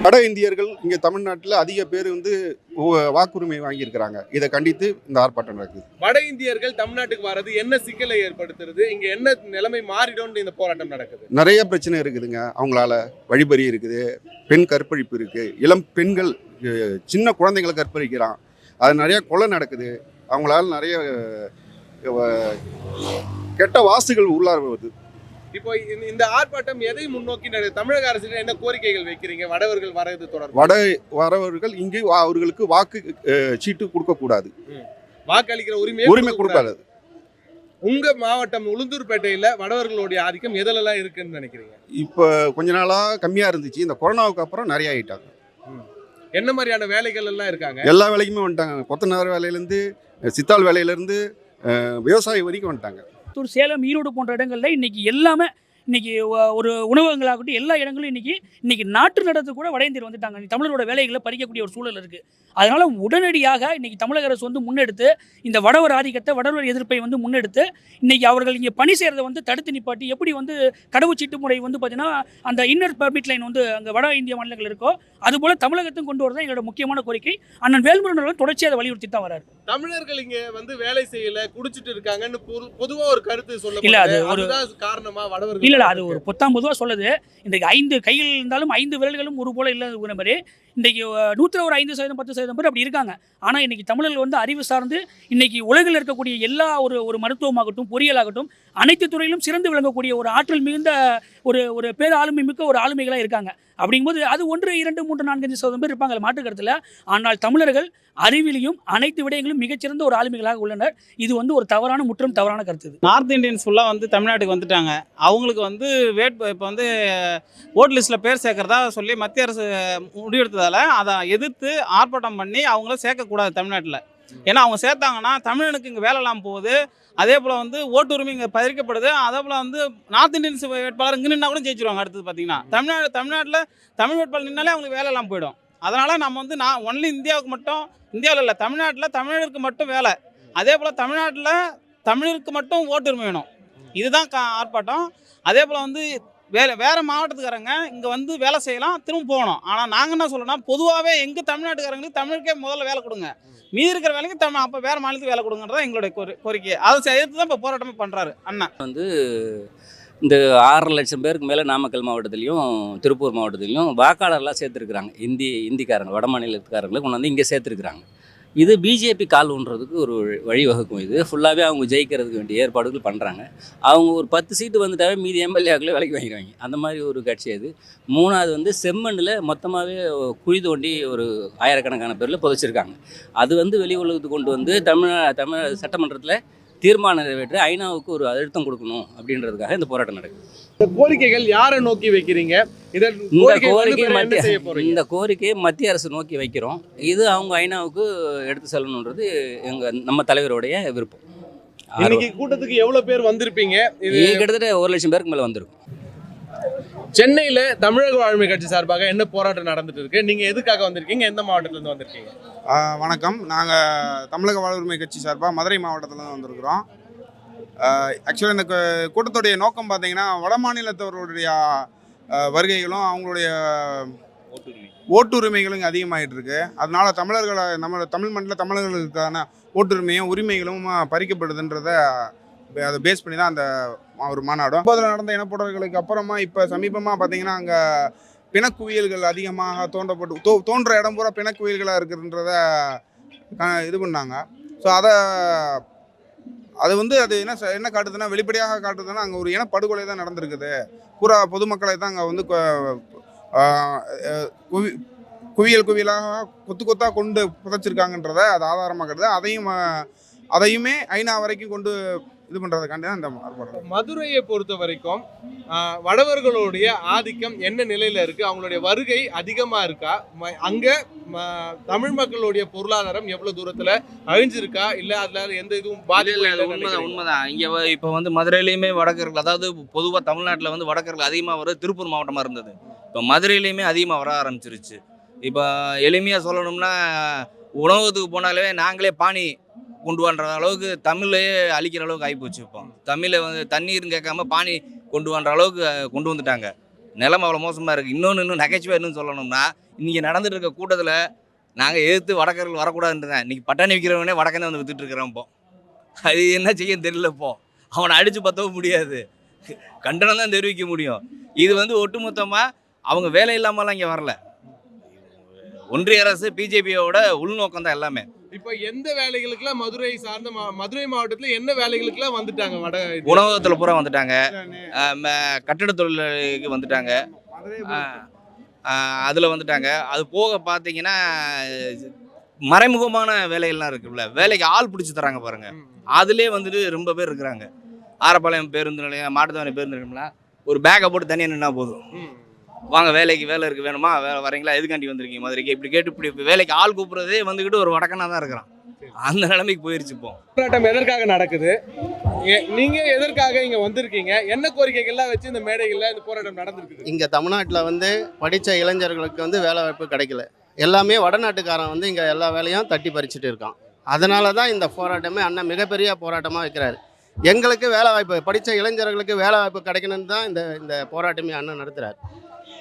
வட இந்தியர்கள் இங்கே தமிழ்நாட்டில் அதிக பேர் வாக்குரிமை வாங்கியிருக்கிறாங்க. இதை கண்டித்து இந்த ஆர்ப்பாட்டம் நடக்குது. வட இந்தியர்கள் தமிழ்நாட்டுக்கு வர்றது என்ன சிக்கலை ஏற்படுத்துறது, இங்க என்ன நிலைமை மாறிடும் இந்த போராட்டம் நடக்குது? நிறைய பிரச்சனை இருக்குதுங்க. அவங்களால வழிபறி இருக்குது, பெண் கற்பழிப்பு இருக்கு, இளம் பெண்கள் சின்ன குழந்தைங்களை கற்பழிக்கிறான், அது நிறைய கொலை நடக்குது. அவங்களால நிறைய கெட்ட வாசுகள் உள்ளார வருது. இப்போ இந்த ஆர்ப்பாட்டம் எதை முன்னோக்கி தமிழக அரசு என்ன கோரிக்கைகள் வைக்கிறீங்க? வடவர்கள் வரது தொடர்பு வரவர்கள் இங்கே அவர்களுக்கு வாக்கு சீட்டு கொடுக்கக்கூடாது, வாக்களிக்கிற உரிமை கொடுக்காது. உங்க மாவட்டம் உளுந்தூர்பேட்டையில வடவர்களுடைய ஆதிக்கம் எதெல்லாம் இருக்குன்னு நினைக்கிறீங்க? இப்போ கொஞ்ச நாளா கம்மியா இருந்துச்சு. இந்த கொரோனாவுக்கு அப்புறம் நிறைய ஆயிட்டாங்க. என்ன மாதிரியான வேலைகள் எல்லாம் இருக்காங்க? எல்லா வேலைக்குமே வந்துட்டாங்க. கொத்தனார் வேலையிலேருந்து சித்தாள் வேலையிலேருந்து விவசாயி வரைக்கும் வந்துட்டாங்க. சேலம், ஈரோடு போன்ற இடங்கள்ல இன்னைக்கு எல்லாமே ஒரு உணவகங்களாகட்டும் எல்லா இடங்களும் இன்னைக்கு நாட்டு நடத்து கூட வட இந்தியர் வந்துட்டாங்க. தமிழரோட வேலைகளை பறிக்கக்கூடிய ஒரு சூழல் இருக்குது. அதனால் உடனடியாக இன்னைக்கு தமிழக அரசு முன்னெடுத்து இந்த வடவர் ஆதிக்கத்தை, வடவர் எதிர்ப்பை முன்னெடுத்து இன்னைக்கு அவர்கள் இங்கே பணி செய்கிறத தடுத்து நிப்பாட்டி எப்படி கடவுச்சீட்டு முறை பார்த்தீங்கன்னா அந்த இன்னர் பர்மிட் லைன் அங்கே வட இந்திய மாநிலங்கள் இருக்கோ அதுபோல் தமிழகத்தையும் கொண்டு வரதான் எங்களோட முக்கியமான கோரிக்கை. அண்ணன் வேல்முருகன் தொடர்ச்சியாக அதை வலியுறுத்தி தான் வராரு. தமிழர்கள் இங்கே வேலை செய்யல, குடிச்சிட்டு இருக்காங்கன்னு பொதுவாக ஒரு கருத்து சொல்ல இல்லை. அது ஒரு காரணமா வடவர்கள் இல்லை, அது ஒரு பொதுவாக சொல்லுது. இன்றைக்கு 5 கைகள் இருந்தாலும் 5 விரல்களும் ஒரு போல இல்லாத மாதிரி இன்றைக்கி 100 ஒரு 5% 10% பேர் அப்படி இருக்காங்க. ஆனால் இன்றைக்கி தமிழர்கள் அறிவு சார்ந்து இன்றைக்கி உலகில் இருக்கக்கூடிய எல்லா ஒரு மருத்துவமாகட்டும், பொறியியலாகட்டும், அனைத்து துறையிலும் சிறந்து விளங்கக்கூடிய ஒரு ஆற்றல் மிகுந்த ஒரு பேர் ஆளுமை மிக்க ஒரு ஆளுமைகளாக இருக்காங்க. அப்படிங்கும்போது அது 1, 2, 3, 4, 5% பேர் இருப்பாங்க மாற்று கருத்தில். ஆனால் தமிழர்கள் அறிவிலையும் அனைத்து விடயங்களும் மிகச்சிறந்த ஒரு ஆளுமைகளாக உள்ளனர். இது ஒரு தவறான, முற்றும் தவறான கருத்து. நார்த் இந்தியன்ஸ் ஃபுல்லாக தமிழ்நாட்டுக்கு வந்துட்டாங்க. அவங்களுக்கு இப்போ ஓட் லிஸ்ட்டில் பேர் சேர்க்கறதா சொல்லி மத்திய அரசு முடிவெடுத்ததால் அதை எதிர்த்து ஆர்ப்பாட்டம் பண்ணி அவங்கள சேர்க்கக்கூடாது தமிழ்நாட்டில். ஏன்னா அவங்க சேர்த்தாங்கன்னா தமிழனுக்கு இங்கே வேலை இல்லாமல் போகுது. அதே போல் ஓட்டுரிமை இங்கே பறிக்கப்படுது. அதே போல் நார்த் இந்தியன்ஸ் வேட்பாளர் இங்கே நின்னா கூட ஜெயிச்சிருவாங்க. அடுத்தது பார்த்தீங்கன்னா தமிழ்நாட்டில் தமிழ் வேட்பாளர் நின்னாலே அவங்களுக்கு வேலை இல்லாமல் போயிடும். அதனால் நம்ம நான் ஒன்லி இந்தியாவுக்கு மட்டும், இந்தியாவில் இல்லை தமிழ்நாட்டில் தமிழருக்கு மட்டும் வேலை, அதே போல் தமிழ்நாட்டில் தமிழருக்கு மட்டும் ஓட்டுரிமை வேணும். இதுதான் ஆர்ப்பாட்டம். அதே போல் வேறு மாவட்டத்துக்காரங்க இங்கே வேலை செய்யலாம், திரும்ப போகணும். ஆனால் நாங்கள் என்ன சொல்லணும்னா பொதுவாகவே எங்கள் தமிழ்நாட்டுக்காரங்களுக்கு தமிழுக்கே முதல்ல வேலை கொடுங்க, மீதி இருக்கிற வேலைக்கு அப்போ வேறு மாநிலத்துக்கு வேலை கொடுங்கன்றதான் எங்களுடைய கோரிக்கை. அதை எதிர்த்து தான் இப்போ போராட்டமே பண்ணுறாரு அண்ணன். இந்த 6 லட்சம் பேருக்கு மேலே நாமக்கல் மாவட்டத்திலையும் திருப்பூர் மாவட்டத்திலையும் வாக்காளர்லாம் சேர்த்துருக்குறாங்க. இந்திக்காரங்க, வட மாநிலத்துக்காரங்களை கொண்டு இங்கே சேர்த்துருக்குறாங்க. இது பிஜேபி கால் ஊன்றதுக்கு ஒரு வழிவகுக்கும். இது ஃபுல்லாகவே அவங்க ஜெயிக்கிறதுக்கு வேண்டிய ஏற்பாடுகள் பண்ணுறாங்க. அவங்க ஒரு 10 சீட்டு வந்துட்டாவே மீதி எம்எல்ஏக்களே விலைக்கு வாங்கிடுவாங்க. அந்த மாதிரி ஒரு கட்சி அது. 3வது செம்மண்ணில் மொத்தமாகவே குழி தோண்டி ஒரு ஆயிரக்கணக்கான பேரில் புதைச்சிருக்காங்க. அது வெளி உலகத்துக்கு கொண்டு தமிழ் சட்டமன்றத்தில் தீர்மானம் நிறைவேற்ற ஐநாவுக்கு ஒரு அழுத்தம் கொடுக்கணும் அப்படின்றதுக்காக இந்த போராட்டம் நடக்குது. இந்த கோரிக்கைகள் யாரை நோக்கி வைக்கிறீங்க? இந்த கோரிக்கையை மத்திய அரசு நோக்கி வைக்கிறோம். இது அவங்க ஐநாவுக்கு எடுத்து செல்லணுன்றது நம்ம தலைவருடைய விருப்பம். இன்னைக்கு கூட்டத்துக்கு எவ்வளவு பேர் வந்திருப்பீங்க? கிட்டத்தட்ட 1 லட்சம் பேருக்கு மேலே வந்திருக்கும். சென்னையில் தமிழக வாழ்மை கட்சி சார்பாக என்ன போராட்டம் நடந்துட்டு இருக்கு? நீங்கள் எதுக்காக வந்திருக்கீங்க? எந்த மாவட்டத்திலேருந்து வந்திருக்கீங்க? வணக்கம். நாங்கள் தமிழக வாழ்வுரிமை கட்சி சார்பாக மதுரை மாவட்டத்திலேருந்து வந்திருக்கிறோம். ஆக்சுவலாக இந்த கூட்டத்துடைய நோக்கம் பார்த்தீங்கன்னா வட மாநிலத்தவர்களுடைய வருகைகளும் அவங்களுடைய ஓட்டுரிமைகளும் அதிகமாகிட்டு இருக்கு. அதனால தமிழ் மண்டல தமிழர்களுக்கான ஓட்டுரிமையும் உரிமைகளும் பறிக்கப்படுதுன்றதை அதை பேஸ் பண்ணி தான் அந்த ஒரு மாநாடும். 9 நடந்த இனப்படுகொலைகளுக்கு அப்புறமா இப்போ சமீபமாக பார்த்தீங்கன்னா அங்கே பிணக்குவியல்கள் அதிகமாக தோன்ற இடம் பூரா பிணக்குவியல்களாக இருக்குதுன்றத இது பண்ணாங்க. ஸோ அது அது என்ன காட்டுதுன்னா, வெளிப்படையாக காட்டுதுன்னா அங்கே ஒரு இனப்படுகொலை தான் நடந்திருக்குது. பூரா பொதுமக்களை தான் அங்கே குவியலாக கொத்தாக கொண்டு புதைச்சிருக்காங்கன்றத அது ஆதாரமாக காட்டுது. அதையுமே ஐநா வரைக்கும் கொண்டு இது பண்ணுறதுக்காண்டி தான் இந்த ஆர்ப்பாட்டம். மதுரையை பொறுத்த வரைக்கும் வடவர்களுடைய ஆதிக்கம் என்ன நிலையில் இருக்குது? அவங்களுடைய வருகை அதிகமாக இருக்கா? அங்கே தமிழ் மக்களுடைய பொருளாதாரம் எவ்வளோ தூரத்தில் அழிஞ்சிருக்கா? இல்லை அதில் எந்த இதுவும் பாதிப்பு? உண்மைதான். இங்கே இப்போ மதுரையிலையுமே வடக்கர்கள், அதாவது பொதுவாக தமிழ்நாட்டில் வடக்கர்கள் அதிகமாக வர திருப்பூர் மாவட்டமாக இருந்தது. இப்போ மதுரையிலையுமே அதிகமாக வர ஆரம்பிச்சிருச்சு. இப்போ எளிமையாக சொல்லணும்னா உணவகத்துக்கு போனாலே நாங்களே பானி கொண்டு வர அளவுக்கு தமிழையே அழிக்கிற அளவுக்கு ஆகிப்போச்சு. இப்போ தமிழை தண்ணீர்னு கேட்காம பானி கொண்டு வர அளவுக்கு கொண்டு வந்துட்டாங்க. நிலைமை அவ்வளோ மோசமாக இருக்குது. இன்னும் நகைச்சுவை என்னன்னு சொல்லணும்னா, இன்றைக்கி நடந்துட்டு இருக்க கூட்டத்தில் நாங்கள் எதிர்த்து வடக்கர்கள் வரக்கூடாதுன்னு தான் இன்றைக்கி பட்டாணி விற்கிறவனே வடக்கனே வந்து வித்துட்டு இருக்கிறான். இப்போ அது என்ன செய்ய தெரியல. இப்போ அவனை அடித்து பற்றவும் முடியாது, கண்டனம் தான் தெரிவிக்க முடியும். இது வந்து ஒட்டுமொத்தமாக அவங்க வேலை இல்லாமலாம் இங்கே வரல. ஒன்றிய அரசு பிஜேபியோட உள்நோக்கம் தான் எல்லாமே. இப்போ எந்த வேலைகளுக்குலாம் மதுரை சார்ந்த மதுரை மாவட்டத்தில் என்ன வேலைகளுக்குலாம் வந்துட்டாங்க? உணவகத்தில் பூரா வந்துட்டாங்க, கட்டிட தொழிலுக்கு வந்துட்டாங்க, அதில் வந்துட்டாங்க. அது போக பார்த்தீங்கன்னா மறைமுகமான வேலைகள்லாம் இருக்குல்ல, வேலைக்கு ஆள் பிடிச்சி தராங்க பாருங்க, அதுலேயே வந்துட்டு ரொம்ப பேர் இருக்கிறாங்க. ஆரப்பாளையம் பேருந்து நிலையம், மாட்டுத்தாவணி பேருந்து நிலையம்லாம் ஒரு பேக்கை போட்டு தனியாக நின்னா போதும், வாங்க வேலைக்கு வேலை இருக்குது வேணுமா, வேலை வரீங்களா, எதுக்காண்டி வந்திருக்கீங்க மதுரைக்கு, இப்படி கேட்டு இப்படி வேலைக்கு ஆள் கூப்பிட்றதே வந்துக்கிட்டு ஒரு வடக்கனாக தான் இருக்கிறான். அந்த நிலைமைக்கு போயிருச்சு. இப்போ போராட்டம் எதற்காக நடக்குது? நீங்க எதற்காக இங்க வந்திருக்கீங்க? என்ன கோரிக்கைகள்லாம் வச்சு இந்த மேடைகள்ல இந்த போராட்டம் நடந்திருக்குது? இங்கே தமிழ்நாட்டில் வந்து படித்த இளைஞர்களுக்கு வந்து வேலை வாய்ப்பு கிடைக்கல. எல்லாமே வடநாட்டுக்காரன் வந்து இங்கே எல்லா வேலையும் தட்டி பறிச்சுட்டு இருக்கான். அதனால தான் இந்த போராட்டமே அண்ணன் மிகப்பெரிய போராட்டமாக வைக்கிறாரு. எங்களுக்கு வேலை வாய்ப்பு, படித்த இளைஞர்களுக்கு வேலை வாய்ப்பு கிடைக்கணும்னு தான் இந்த போராட்டமே அண்ணன் நடத்துகிறார்.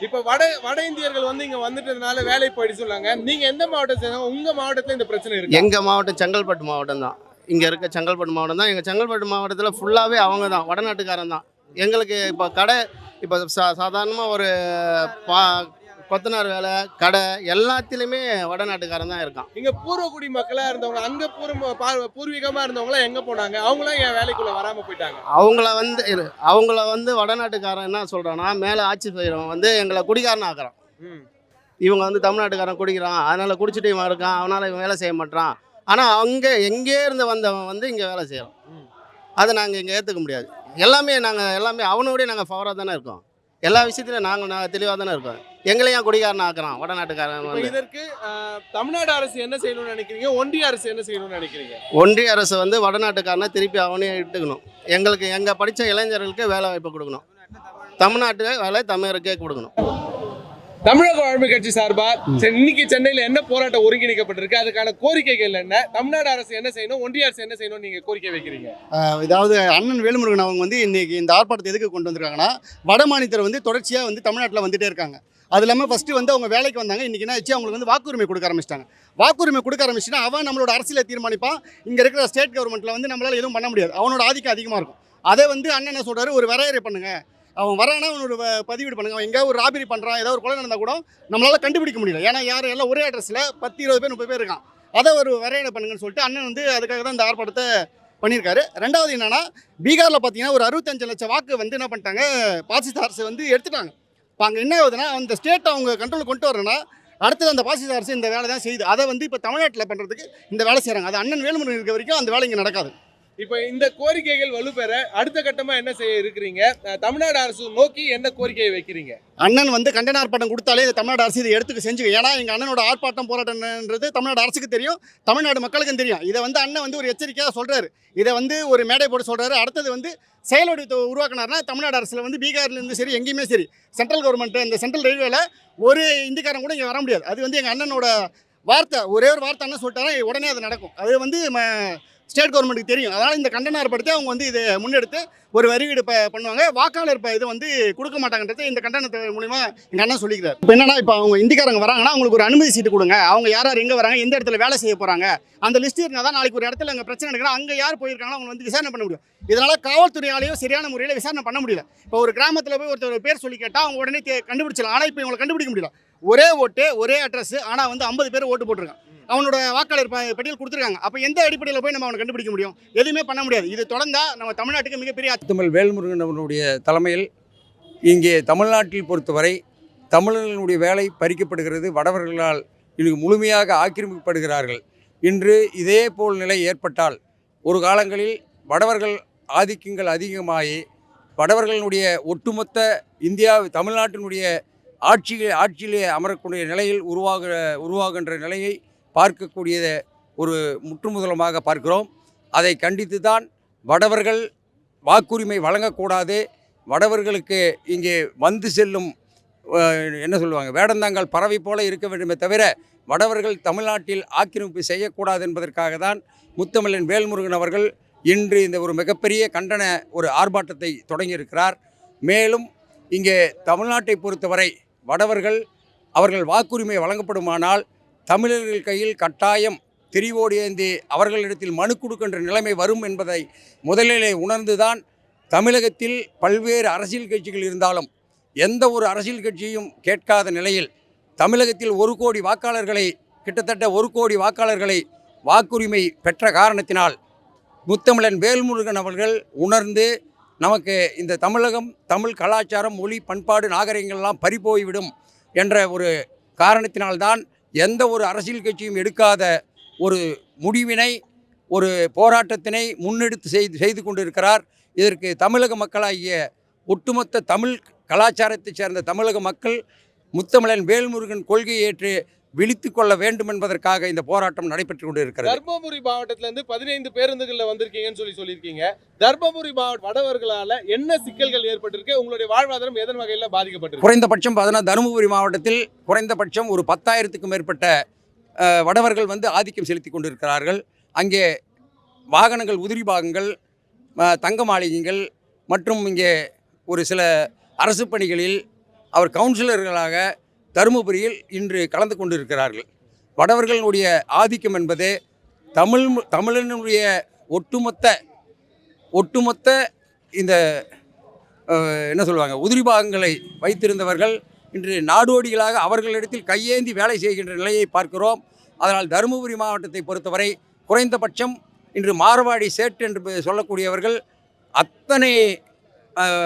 இப்போ வட இந்தியர்கள் வந்து இங்க வந்துட்டதுனால வேலை போயிட்டு சொல்லாங்க. நீங்க எந்த மாவட்டத்தை சேர்ந்தவங்க? உங்க மாவட்டத்தில் இந்த பிரச்சனை இருக்கு? எங்கள் மாவட்டம் செங்கல்பட்டு மாவட்டம் தான். இங்கே இருக்க செங்கல்பட்டு மாவட்டம் தான். எங்கள் செங்கல்பட்டு மாவட்டத்தில் ஃபுல்லாகவே அவங்க தான், வடநாட்டுக்காரன் தான். எங்களுக்கு இப்போ கடை, இப்போ சாதாரணமாக ஒரு கொத்தனார் வேலை, கடை எல்லாத்திலுமே வடநாட்டுக்காரன் தான் இருக்கான். இங்க பூர்வகுடி மக்களா இருந்தவங்க, அங்க பூர்வீகமா இருந்தவங்க எங்க போனாங்க? அவங்களாம் என் வேலைக்குள்ள வராம போயிட்டாங்க. அவங்கள வந்து வடநாட்டுக்காரன் என்ன சொல்றான்னா, மேலே ஆட்சி செய்கிறவன் வந்து எங்களை குடிகாரன் ஆக்குறான். இவங்க வந்து தமிழ்நாட்டுக்காரன் குடிக்கிறான், அதனால குடிச்சிட்டு இவன் இருக்கான், அவனால இவன் வேலை செய்ய மாட்டான். ஆனால் அங்கே எங்கே இருந்து வந்தவன் வந்து இங்கே வேலை செய்யலாம். அதை நாங்கள் இங்கே ஏற்றுக்க முடியாது. எல்லாமே அவனோடய நாங்கள் ஃபவராக தானே இருக்கோம். எல்லா விஷயத்திலும் நாங்கள் தெளிவாக தானே இருக்கோம். எங்களையும் குடிகாரன் ஆக்குறான் வடநாட்டுக்காரன். இதற்கு தமிழ்நாடு அரசு என்ன செய்யணும்னு நினைக்கிறீங்க? ஒன்றிய அரசு என்ன செய்யணும்னு நினைக்கிறீங்க? ஒன்றிய அரசு வந்து வடநாட்டுக்காரனை திருப்பி அவனே எடுத்துக்கணும். எங்களுக்கு எங்கள் படித்த இளைஞர்களுக்கு வேலை வாய்ப்பு கொடுக்கணும். தமிழ்நாட்டு வேலை தமிழருக்கே கொடுக்கணும். தமிழக வாழ்வு கட்சி சார்பா இன்னைக்கு சென்னையில் என்ன போராட்டம் ஒருங்கிணைக்கப்பட்டிருக்கு? அதுக்கான கோரிக்கைகள் என்ன? தமிழ்நாடு அரசு என்ன செய்யணும், ஒன்றிய அரசு என்ன செய்யணும் நீங்க கோரிக்கை வைக்கிறீங்க? இதாவது அண்ணன் வேல்முருகன் அவங்க வந்து இன்னைக்கு இந்த ஆர்ப்பாட்டத்தை எதுக்கு கொண்டு வந்திருக்காங்கன்னா, வட மாநிலத்தில் வந்து தொடர்ச்சியாக வந்து தமிழ்நாட்டில் வந்துட்டே இருக்காங்க. அது இல்லாமல் ஃபஸ்ட்டு வந்து அவங்க வேலைக்கு வந்தாங்க, இன்றைக்கி என்ன ஆச்சு, அவங்களுக்கு வந்து வாக்குரிமை கொடுக்க ஆரம்பிச்சிட்டாங்க. வாக்குரிமை கொடுக்க ஆரம்பிச்சுன்னா அவன் நம்மளோட அரசியலை தீர்மானிப்பான். இங்கே இருக்கிற ஸ்டேட் கவர்மெண்ட்டில் வந்து நம்மளால் எதுவும் பண்ண முடியாது. அவனோட ஆதிக்கம் அதிகமாக இருக்கும். அதை வந்து அண்ணன் என்ன சொல்கிறாரு, ஒரு வரையறை பண்ணுங்கள், அவன் வரானா அவனோட பதிவீடு பண்ணுங்க. அவன் எங்கேயாவது ஒரு ராபரி பண்ணுறான், ஏதாவது ஒரு கொலை நடந்தால் கூட நம்மளால் கண்டுபிடிக்க முடியல. ஏன்னா யாரும் எல்லாம் ஒரே அட்ரஸில் 10-20 பேர் 30 பேர் இருக்கான். அதை ஒரு வரையறை பண்ணுங்கன்னு சொல்லிட்டு அண்ணன் வந்து அதுக்காக தான் இந்த ஆர்ப்பாட்டத்தை பண்ணியிருக்காரு. ரெண்டாவது என்னன்னா, பீகாரில் பார்த்தீங்கன்னா ஒரு 65 லட்சம் வாக்கு வந்து என்ன பண்ணிட்டாங்க, பாசிச அரசு வந்து எடுத்துட்டாங்க. இப்போ அங்கே என்ன ஆகுதுன்னா, அந்த ஸ்டேட்டை அவங்க கண்ட்ரோல் கொண்டு வரணும்னா அடுத்தது அந்த பாசிச அரசு இந்த வேலை தான் செய்யுது. அதை வந்து இப்போ தமிழ்நாட்டில் பண்ணுறதுக்கு இந்த வேலை செய்கிறாங்க. அது அண்ணன் வேலுமுருகன் இருக்க வரைக்கும் அந்த வேலை இங்கே நடக்காது. இப்போ இந்த கோரிக்கைகள் வலுப்பெற அடுத்த கட்டமாக என்ன செய்ய இருக்கிறீங்க? தமிழ்நாடு அரசு நோக்கி என்ன கோரிக்கையை வைக்கிறீங்க? அண்ணன் வந்து கண்டன ஆர்ப்பாட்டம் கொடுத்தாலே இந்த தமிழ்நாடு அரசு இதை எடுத்துக்க செஞ்சுக்க. ஏன்னா எங்கள் அண்ணனோட ஆர்ப்பாட்டம் போராட்டம்ன்றது தமிழ்நாடு அரசுக்கு தெரியும், தமிழ்நாடு மக்களுக்கும் தெரியும். இதை வந்து அண்ணன் வந்து ஒரு எச்சரிக்கையாக சொல்கிறாரு. இதை வந்து ஒரு மேடை போட்டு சொல்கிறாரு. அடுத்தது வந்து செயலோடு உருவாக்கினார்னா தமிழ்நாடு அரசில் வந்து பீகார்லேருந்து சரி எங்கேயுமே சரி சென்ட்ரல் கவர்மெண்ட்டு இந்த சென்ட்ரல் ரயில்வேல ஒரு இந்திக்காரன் கூட இங்கே வர முடியாது. அது வந்து எங்கள் அண்ணனோட வார்த்தை, ஒரே ஒரு வார்த்தை அண்ணன் சொல்லிட்டாரா உடனே அது நடக்கும். அது வந்து ஸ்டேட் கவர்மெண்ட்டுக்கு தெரியும். அதனால் இந்த கண்டன ஆர்ப்பாட்டத்தை அவங்க வந்து இதை முன்னெடுத்து ஒரு வரிவீடு பண்ணுவாங்க. வாக்காளர் இதை வந்து கொடுக்க மாட்டாங்கன்றது இந்த கண்டனத்தை மூலிமா எங்கள் அண்ணன் சொல்லிக்கிறார். இப்போ என்னன்னா, இப்போ அவங்க இந்திக்காரங்க வராங்கன்னா அவங்களுக்கு ஒரு அனுமதி சீட்டு கொடுங்க. அவங்க யார் யார் எங்கே வராங்க, எந்த இடத்துல வேலை செய்ய போகிறாங்க, அந்த லிஸ்ட் இருந்தால் தான் நாளைக்கு ஒரு இடத்துல அங்கே பிரச்சனை நடக்குன்னா அங்கே யார் போயிருக்காங்களோ அவங்க வந்து விசாரணை பண்ண முடியும். இதனால் காவல்துறையாலையும் சரியான முறையில் விசாரணை பண்ண முடியல. இப்போ ஒரு கிராமத்தில் போய் ஒருத்தர் பேர் சொல்லி கேட்டால் அவங்க உடனே கண்டுபிடிச்சலாம். ஆனால் இப்போ இவங்களை கண்டுபிடிக்க முடியல. ஒரே ஓட்டு ஒரே அட்ரஸ், ஆனால் வந்து 50 பேர் ஓட்டு போட்டிருக்காங்க. அவனோட வாக்காளர் பட்டியல் கொடுத்துருக்காங்க. அப்போ எந்த அடிப்படையில் போய் நம்ம அவனை கண்டுபிடிக்க முடியும்? எதுவுமே பண்ண முடியாது. இது தொடர்ந்தா நம்ம தமிழ்நாட்டுக்கு மிகப்பெரிய தமிழ் வேல்முருகன் அவர்களுடைய தலைமையில் இங்கே தமிழ்நாட்டில் பொறுத்தவரை தமிழர்களுடைய வேலை பறிக்கப்படுகிறது. வடவர்களால் இது முழுமையாக ஆக்கிரமிக்கப்படுகிறார்கள். இன்று இதே போல் நிலை ஏற்பட்டால் ஒரு காலங்களில் வடவர்கள் ஆதிக்கங்கள் அதிகமாகி வடவர்களுடைய ஒட்டுமொத்த இந்தியா தமிழ்நாட்டினுடைய ஆட்சியிலே அமரக்கூடிய நிலையில் உருவாகின்ற நிலையை பார்க்கக்கூடிய ஒரு முற்றுமுதலமாக பார்க்கிறோம். அதை கண்டித்து தான் வடவர்கள் வாக்குரிமை வழங்கக்கூடாது, வடவர்களுக்கு இங்கே வந்து செல்லும் என்ன சொல்லுவாங்க வேடந்தாங்கல் பறவை போல இருக்க வேண்டுமே தவிர வடவர்கள் தமிழ்நாட்டில் ஆக்கிரமிப்பு செய்யக்கூடாது என்பதற்காக தான் முத்தமிழன் வேல்முருகன் அவர்கள் இன்று இந்த ஒரு மிகப்பெரிய கண்டன ஒரு ஆர்ப்பாட்டத்தை தொடங்கியிருக்கிறார். மேலும் இங்கே தமிழ்நாட்டை பொறுத்தவரை வடவர்கள் அவர்கள் வாக்குரிமை வழங்கப்படுமானால் தமிழர்கள் கையில் கட்டாயம் திரிவோடு ஏந்தி அவர்களிடத்தில் மனு கொடுக்கின்ற நிலைமை வரும் என்பதை முதலிலே உணர்ந்துதான் தமிழகத்தில் பல்வேறு அரசியல் கட்சிகள் இருந்தாலும் எந்த ஒரு அரசியல் கட்சியும் கேட்காத நிலையில் தமிழகத்தில் 1 கோடி வாக்காளர்களை கிட்டத்தட்ட 1 கோடி வாக்காளர்களை வாக்குரிமை பெற்ற காரணத்தினால் முத்தமிழன் வேல்முருகன் அவர்கள் உணர்ந்து நமக்கு இந்த தமிழகம் தமிழ் கலாச்சாரம் மொழி பண்பாடு நாகரிகங்கள்லாம் பறிபோய்விடும் என்ற ஒரு காரணத்தினால்தான் எந்த ஒரு அரசியல் கட்சியும் எடுக்காத ஒரு முடிவினை ஒரு போராட்டத்தினை முன்னெடுத்து செய்து கொண்டிருக்கிறார். இதற்கு தமிழக மக்களாகிய ஒட்டுமொத்த தமிழ் கலாச்சாரத்தைச் சேர்ந்த தமிழக மக்கள் முத்தமிழன் வேல்முருகன் கொள்கையை ஏற்று விழித்து கொள்ள வேண்டும் என்பதற்காக இந்த போராட்டம் நடைபெற்று கொண்டு இருக்கிறது. தர்மபுரி மாவட்டத்துல இருந்து 15 பேருந்துகள்ல வந்திருக்கீங்கன்னு சொல்லியிருக்கீங்க. தர்மபுரி மாவட்ட வடவர்களால என்ன சிக்கல்கள் ஏற்பட்டிருக்கு? உங்களுடைய வாழ்வாதாரம் எதன் வகையில் பாதிக்கப்பட்டிருக்கு? குறைந்தபட்சம் தருமபுரி மாவட்டத்தில் குறைந்தபட்சம் ஒரு 10,000க்கும் மேற்பட்ட வடவர்கள் ஆதிக்கம் செலுத்தி கொண்டிருக்கிறார்கள். அங்கே வாகனங்கள், உதிரி பாகங்கள், தங்க மாளிகைகள் மற்றும் இங்கே ஒரு சில அரசு பணிகளில் அவர் கவுன்சிலர்களாக தருமபுரியில் இன்று கலந்து கொண்டிருக்கிறார்கள். வடவர்களுடைய ஆதிக்கம் என்பது தமிழனுடைய ஒட்டுமொத்த இந்த என்ன சொல்லுவாங்க உதிரி பாகங்களை வைத்திருந்தவர்கள் இன்று நாடோடிகளாக அவர்களிடத்தில் கையேந்தி வேலை செய்கின்ற நிலையை பார்க்கிறோம். அதனால் தருமபுரி மாவட்டத்தை பொறுத்தவரை குறைந்தபட்சம் இன்று மார்வாடி சேட் என்று சொல்லக்கூடியவர்கள் அத்தனை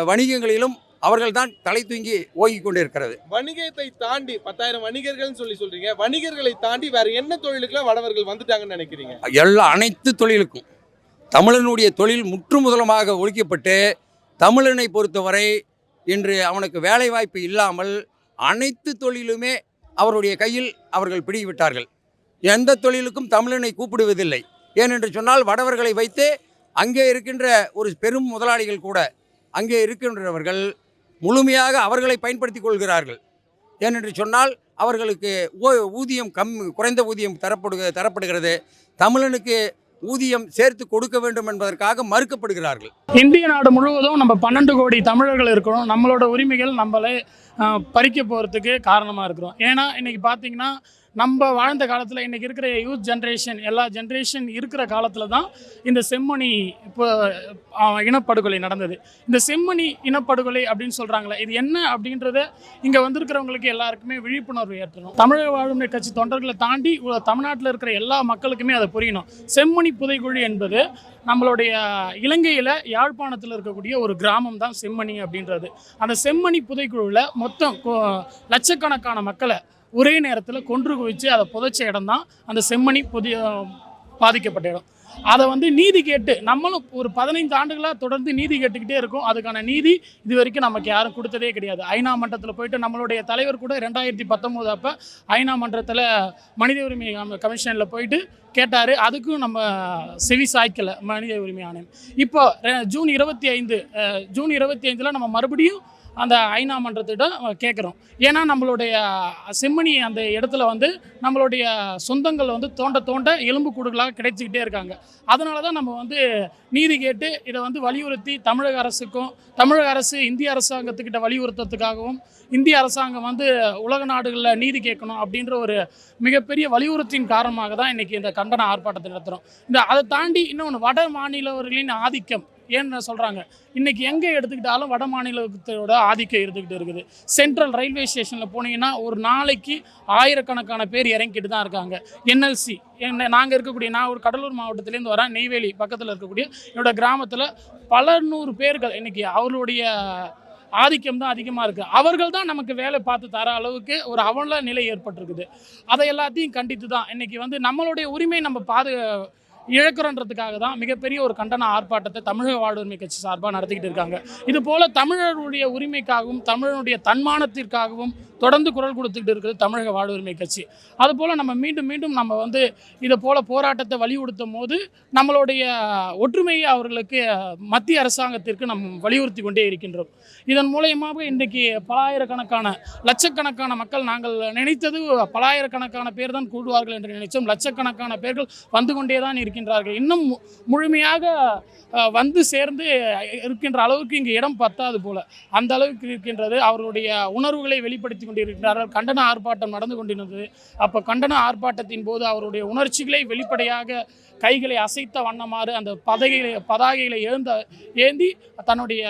வணிகங்களிலும் அவர்கள்தான் தலை தூங்கி ஓங்கி கொண்டிருக்கிறது. வணிகத்தை தாண்டி 10,000 வணிகர்கள் சொல்றீங்க. வணிகர்களை தாண்டி வேற என்ன தொழிலுக்குலாம் வடவர்கள் வந்துட்டாங்கன்னு நினைக்கிறீங்க? அனைத்து தொழிலுக்கும் தமிழனுடைய தொழில் முற்றுமுதலமாக ஒழிக்கப்பட்டு தமிழனை பொறுத்தவரை இன்று அவனுக்கு வேலை வாய்ப்பு இல்லாமல் அனைத்து தொழிலுமே அவருடைய கையில் அவர்கள் பிடிவிட்டார்கள். எந்த தொழிலுக்கும் தமிழனை கூப்பிடுவதில்லை. ஏனென்று சொன்னால் வடவர்களை வைத்து அங்கே இருக்கின்ற ஒரு பெரும் முதலாளிகள் கூட அங்கே இருக்கின்றவர்கள் முழுமையாக அவர்களை பயன்படுத்தி கொள்கிறார்கள். ஏனென்று சொன்னால் அவர்களுக்கு ஊதியம் குறைந்த ஊதியம் தரப்படுகிறது. தமிழனுக்கு ஊதியம் சேர்த்து கொடுக்க வேண்டும் என்பதற்காக மறுக்கப்படுகிறார்கள். இந்திய நாடு முழுவதும் நம்ம 12 கோடி தமிழர்கள் இருக்கிறோம். நம்மளோட உரிமைகள் நம்மளே பறிக்க போகிறதுக்கு காரணமாக இருக்கிறோம். ஏன்னா இன்றைக்கி பார்த்திங்கன்னா நம்ம வாழ்ந்த காலத்தில் இன்றைக்கி இருக்கிற யூத் ஜென்ரேஷன் எல்லா ஜென்ரேஷன் இருக்கிற காலத்தில் தான் இந்த செம்மணி இப்போ இனப்படுகொலை நடந்தது. இந்த செம்மணி இனப்படுகொலை அப்படின்னு சொல்கிறாங்களே, இது என்ன அப்படின்றத இங்கே வந்திருக்கிறவங்களுக்கு எல்லாருக்குமே விழிப்புணர்வு ஏற்றணும். தமிழக வாழ்வுரிமை கட்சி தொண்டர்களை தாண்டி தமிழ்நாட்டில் இருக்கிற எல்லா மக்களுக்குமே அதை புரியணும். செம்மணி புதைக்குழி என்பது நம்மளுடைய இலங்கையில் யாழ்ப்பாணத்தில் இருக்கக்கூடிய ஒரு கிராமம் தான் செம்மணி அப்படின்றது. அந்த செம்மணி புதைக்குழியில் மொத்தம் லட்சக்கணக்கான மக்களை ஒரே நேரத்தில் கொன்று குவிச்சு அதை புதைச்ச இடம் தான் அந்த செம்மணி பாதிக்கப்பட்ட இடம். அதை நீதி கேட்டு நம்மளும் ஒரு 15 ஆண்டுகளாக தொடர்ந்து நீதி கேட்டுக்கிட்டே இருக்கோம். அதுக்கான நீதி இது வரைக்கும் நமக்கு யாரும் கொடுத்ததே கிடையாது. ஐநா மன்றத்தில் போயிட்டு நம்மளுடைய தலைவர் கூட 2019 அப்போ ஐநா மன்றத்தில் மனித உரிமை கமிஷனில் போயிட்டு கேட்டார். அதுக்கும் நம்ம செவி சாய்க்கலை மனித உரிமை ஆணையம். இப்போ ஜூன் 25 நம்ம மறுபடியும் அந்த ஐநா மன்றத்திடம் கேட்குறோம். ஏன்னா நம்மளுடைய செம்மணி அந்த இடத்துல நம்மளுடைய சொந்தங்கள் தோண்ட எலும்பு கூடுகளாக கிடைச்சிக்கிட்டே இருக்காங்க. அதனால தான் நம்ம நீதி கேட்டு இதை வலியுறுத்தி தமிழக அரசுக்கும் தமிழக அரசு இந்திய அரசாங்கத்துக்கிட்ட வலியுறுத்துறதுக்காகவும் இந்திய அரசாங்கம் உலக நாடுகளில் நீதி கேட்கணும் அப்படின்ற ஒரு மிகப்பெரிய வலியுறுத்தின் காரணமாக தான் இன்றைக்கி இந்த கண்டன ஆர்ப்பாட்டத்தை நடத்துகிறோம். அதை தாண்டி இன்னொன்று வட மாநிலவர்களின் ஆதிக்கம் ஏன்னு சொல்கிறாங்க. இன்றைக்கி எங்கே எடுத்துக்கிட்டாலும் வட மாநிலத்தோட ஆதிக்கம் இருந்துக்கிட்டு இருக்குது. சென்ட்ரல் ரயில்வே ஸ்டேஷனில் போனீங்கன்னா ஒரு நாளைக்கு ஆயிரக்கணக்கான பேர் இறங்கிட்டு தான் இருக்காங்க. என்எல்சி நாங்கள் இருக்கக்கூடிய நான் ஒரு கடலூர் மாவட்டத்திலேருந்து வரேன். நெய்வேலி பக்கத்தில் இருக்கக்கூடிய என்னோட கிராமத்தில் பல நூறு பேர்கள் இன்றைக்கி அவர்களுடைய ஆதிக்கம் தான் அதிகமாக இருக்குது. அவர்கள் தான் நமக்கு வேலை பார்த்து தர அளவுக்கு ஒரு அவல நிலை ஏற்பட்டிருக்குது. அதை எல்லாத்தையும் கண்டித்து தான் இன்றைக்கி நம்மளுடைய உரிமை நம்ம இழக்கிறன்றதுக்காக தான் மிகப்பெரிய ஒரு கண்டன ஆர்ப்பாட்டத்தை தமிழக வாழ்வுரிமை கட்சி சார்பாக நடத்திக்கிட்டு இருக்காங்க. இது போல் தமிழருடைய உரிமைக்காகவும் தமிழனுடைய தன்மானத்திற்காகவும் தொடர்ந்து குரல் கொடுத்துக்கிட்டு இருக்குது தமிழக வாழ்வுரிமை கட்சி. அதுபோல் நம்ம மீண்டும் நம்ம இதை போல் போராட்டத்தை வலியுறுத்தும் போது நம்மளுடைய ஒற்றுமையை அவர்களுக்கு மத்திய அரசாங்கத்திற்கு நம்ம வலியுறுத்தி கொண்டே இருக்கின்றோம். இதன் மூலயமாக இன்றைக்கு லட்சக்கணக்கான மக்கள் நாங்கள் நினைத்தது பலாயிரக்கணக்கான பேர் தான் கூடுவார்கள் என்று நினைத்தோம். லட்சக்கணக்கான பேர்கள் வந்து கொண்டே தான் இருக்கின்றார்கள். இன்னும் முழுமையாக வந்து சேர்ந்து இருக்கின்ற அளவுக்கு இங்கே இடம் பத்தாது போல அந்த அளவுக்கு இருக்கின்றது. அவர்களுடைய உணர்வுகளை வெளிப்படுத்தி கொண்டிருக்கிறார்கள். கண்டன ஆர்ப்பாட்டம் நடந்து கொண்டிருந்தது. அப்போ கண்டன ஆர்ப்பாட்டத்தின் போது அவருடைய உணர்ச்சிகளை வெளிப்படையாக கைகளை அசைத்த வண்ணமாறு அந்த பதாகைகளை ஏந்தி தன்னுடைய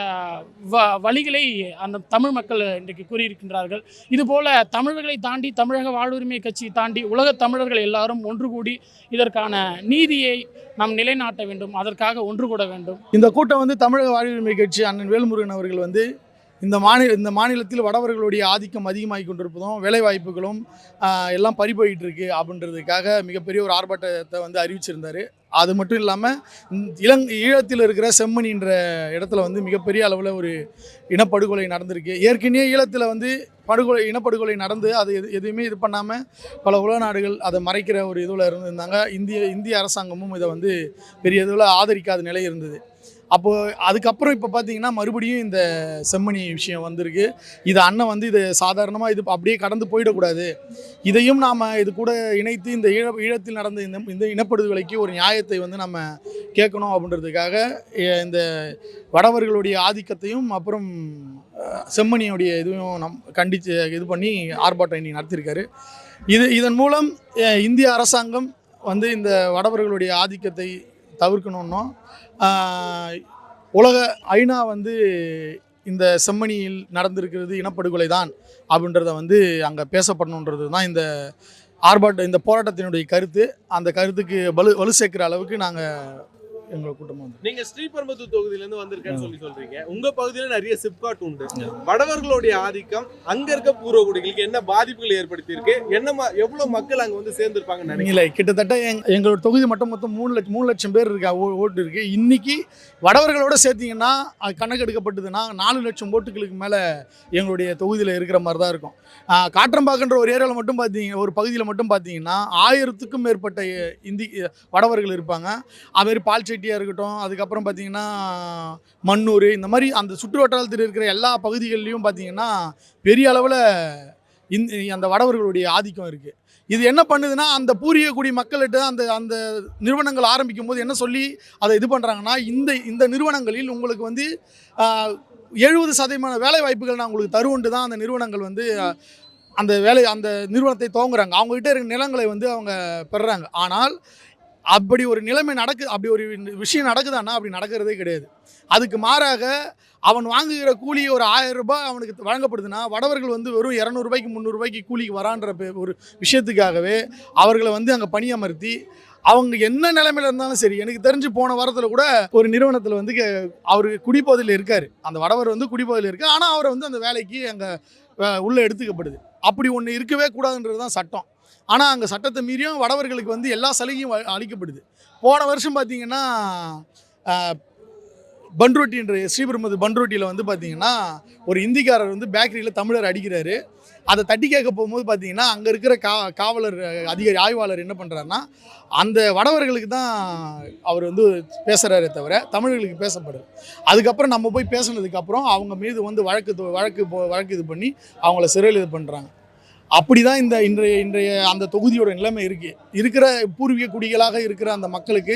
வழிகளை அந்த தமிழ் மக்கள் இன்றைக்கு கூறியிருக்கின்றார்கள். இதுபோல தமிழர்களை தாண்டி தமிழக வாழ்வுரிமை கட்சியை தாண்டி உலக தமிழர்கள் எல்லாரும் ஒன்று கூடி இதற்கான நீதியை நாம் நிலைநாட்ட வேண்டும். அதற்காக ஒன்று கூட வேண்டும். இந்த கூட்டம் வந்து தமிழக வாழ்வுரிமை கட்சி அண்ணன் வேல்முருகன் அவர்கள் வந்து இந்த மாநிலத்தில் வடவர்களுடைய ஆதிக்கம் அதிகமாகி கொண்டிருப்பதும் வேலைவாய்ப்புகளும் எல்லாம் பறிபோயிட்டு இருக்கு அப்படின்றதுக்காக மிகப்பெரிய ஒரு ஆர்ப்பாட்டத்தை வந்து அறிவிச்சிருந்தார். அது மட்டும் இல்லாமல் ஈழத்தில் இருக்கிற செம்மணின்ற இடத்துல வந்து மிகப்பெரிய அளவில் ஒரு இனப்படுகொலை நடந்திருக்கு. ஏற்கனவே ஈழத்தில் வந்து இனப்படுகொலை நடந்து அது எதுவுமே இது பண்ணாமல் பல உலக நாடுகள் அதை மறைக்கிற ஒரு இதில் இருந்திருந்தாங்க. இந்திய அரசாங்கமும் இதை வந்து பெரிய இதில் ஆதரிக்காத நிலை இருந்தது. அப்போது அதுக்கப்புறம் இப்போ பார்த்தீங்கன்னா மறுபடியும் இந்த செம்மணி விஷயம் வந்திருக்கு. இது அண்ணன் வந்து இது சாதாரணமாக இது அப்படியே கடந்து போயிடக்கூடாது, இதையும் நாம் இது கூட இணைத்து இந்த ஈழத்தில் நடந்த இந்த இனப்படுகொலைக்கு ஒரு நியாயத்தை வந்து நம்ம கேட்கணும் அப்படின்றதுக்காக இந்த வடவர்களுடைய ஆதிக்கத்தையும் அப்புறம் செம்மணியுடைய இதுவும் கண்டித்து இது பண்ணி ஆர்ப்பாட்டம் இன்னைக்கு நடத்தியிருக்காரு. இதன் மூலம் இந்திய அரசாங்கம் வந்து இந்த வடவர்களுடைய ஆதிக்கத்தை தவிர்க்கணும்னோம் ஐநா வந்து இந்த செம்மணியில் நடந்திருக்கிறது இனப்படுகொலை தான் அப்படின்றத வந்து அங்கே பேசப்படணுன்றது தான் இந்த போராட்டத்தினுடைய கருத்து. அந்த கருத்துக்கு வலு சேர்க்கிற அளவுக்கு நாங்கள் எங்களோட கூட்டம் வந்து நீங்க ஸ்ரீபெரும்புதூர் தொகுதியிலேருந்து வந்திருக்கேன்னு சொல்றீங்க. உங்க பகுதியில் நிறைய சிப்காட் உண்டு. வடவர்களுடைய ஆதிக்கம் அங்க இருக்க பூர்வகுடிகளுக்கு என்ன பாதிப்புகள் ஏற்படுத்தி இருக்கு? எவ்வளவு மக்கள் அங்க வந்து சேர்ந்திருப்பாங்கன்னு நினைக்கல. கிட்டத்தட்ட எங்களோட தொகுதி மொத்தம் 3 லட்சம் பேர் இருக்கா ஓட்டு இருக்கு. இன்னைக்கு வடவர்களோட சேர்த்தீங்கன்னா அது கணக்கு எடுக்கப்பட்டதுன்னா 4 லட்சம் ஓட்டுகளுக்கு மேலே எங்களுடைய தொகுதியில் இருக்கிற மாதிரி தான் இருக்கும். காற்றம்பாக்கன்ற ஒரு ஏரியாவில் மட்டும் ஒரு பகுதியில் மட்டும் பார்த்தீங்கன்னா 1000க்கும் மேற்பட்ட வடவர்கள் இருப்பாங்க. அதுமாதிரி பால்செட்டியாக இருக்கட்டும், அதுக்கப்புறம் பார்த்தீங்கன்னா மண்ணூர், இந்த மாதிரி அந்த சுற்று வட்டாரத்தில் இருக்கிற எல்லா பகுதிகள்லையும் பார்த்தீங்கன்னா பெரிய அளவில் அந்த வடவர்களுடைய ஆதிக்கம் இருக்குது. இது என்ன பண்ணுதுன்னா அந்த பூர்வீகக்குடி மக்கள்கிட்ட அந்த நிறுவனங்கள் ஆரம்பிக்கும் போது என்ன சொல்லி அதை இது பண்ணுறாங்கன்னா இந்த நிறுவனங்களில் உங்களுக்கு வந்து 70% வேலை வாய்ப்புகள் நான் உங்களுக்கு தருவோன்ட்டு தான் அந்த நிறுவனங்கள் வந்து அந்த நிறுவனத்தை துவங்குறாங்க. அவங்ககிட்ட இருக்கிற நிலங்களை வந்து அவங்க பெறுறாங்க. ஆனால் அப்படி ஒரு நிலைமை அப்படி ஒரு விஷயம் நடக்குதான்னா அப்படி நடக்கிறதே கிடையாது. அதுக்கு மாறாக அவன் வாங்குகிற கூலி ஒரு 1000 ரூபாய் அவனுக்கு வழங்கப்படுதுன்னா வடவர்கள் வந்து வெறும் 200 ரூபாய்க்கு 300 ரூபாய்க்கு கூலிக்கு வரான்ற ஒரு விஷயத்துக்காகவே அவர்களை வந்து அங்கே பணியமர்த்தி அவங்க என்ன நிலைமையில் இருந்தாலும் சரி. எனக்கு தெரிஞ்சு போன வாரத்தில் கூட ஒரு நிறுவனத்தில் வந்து அவர் குடிபோதையில் இருக்கார். அந்த வடவர் வந்து குடிபோதையில் இருக்கார். ஆனால் அவரை வந்து அந்த வேலைக்கு அங்கே உள்ளே எடுத்துக்கப்படுது. அப்படி ஒன்று இருக்கவே கூடாதுன்றது தான் சட்டம். ஆனால் அங்கே சட்டத்தை மீறியும் வடவர்களுக்கு வந்து எல்லா சலுகையும் அளிக்கப்படுது. போன வருஷம் பார்த்தீங்கன்னா பன்ருட்டின்ற ஸ்ரீபெரும்புதூர் பன்ருட்டியில் வந்து பார்த்தீங்கன்னா ஒரு இந்திக்காரர் வந்து பேக்கரியில் தமிழர் அடிக்கிறாரு. அதை தட்டி கேட்க போகும்போது பார்த்தீங்கன்னா அங்கே இருக்கிற காவலர் அதிகாரி ஆய்வாளர் என்ன பண்ணுறாருன்னா அந்த வடவர்களுக்கு தான் அவர் வந்து பேசுகிறாரே தவிர தமிழர்களுக்கு பேசப்படுது. அதுக்கப்புறம் நம்ம போய் பேசுனதுக்கப்புறம் அவங்க மீது வந்து வழக்கு இது பண்ணி அவங்கள சிறையில் இது பண்ணுறாங்க. அப்படி தான் இன்றைய அந்த தொகுதியோட நிலைமை இருக்கிற பூர்வீக குடிகளாக இருக்கிற அந்த மக்களுக்கு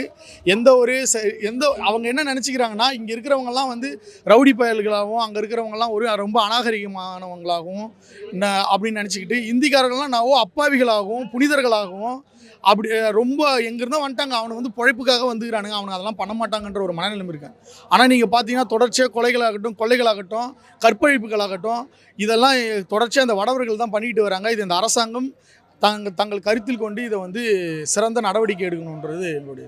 அவங்க என்ன நினச்சிக்கிறாங்கன்னா இங்கே இருக்கிறவங்கலாம் வந்து ரவுடி பயல்களாகவும் அங்கே இருக்கிறவங்கலாம் ரொம்ப அநாகரிகமானவங்களாகவும் அப்படின்னு நினச்சிக்கிட்டு இந்திக்காரர்கள்லாம் அப்பாவிகளாகவும் புனிதர்களாகவும் அப்படி ரொம்ப எங்கேருந்தோ வந்துட்டாங்க. அவனை வந்து பிழைப்புக்காக வந்துக்கிறானுங்க, அவனுக்கு அதெல்லாம் பண்ண மாட்டாங்கன்ற ஒரு மனநிலைமை இருக்கு. ஆனால் நீங்கள் பார்த்தீங்கன்னா தொடர்ச்சியாக கொள்ளைகளாகட்டும் கற்பழிப்புகளாகட்டும் இதெல்லாம் தொடர்ச்சியாக அந்த வடவர்கள் தான் பண்ணிக்கிட்டு வராங்க. இது இந்த அரசாங்கம் தங்கள் கருத்தில் கொண்டு இதை வந்து சிறந்த நடவடிக்கை எடுக்கணுன்றது எங்களுடைய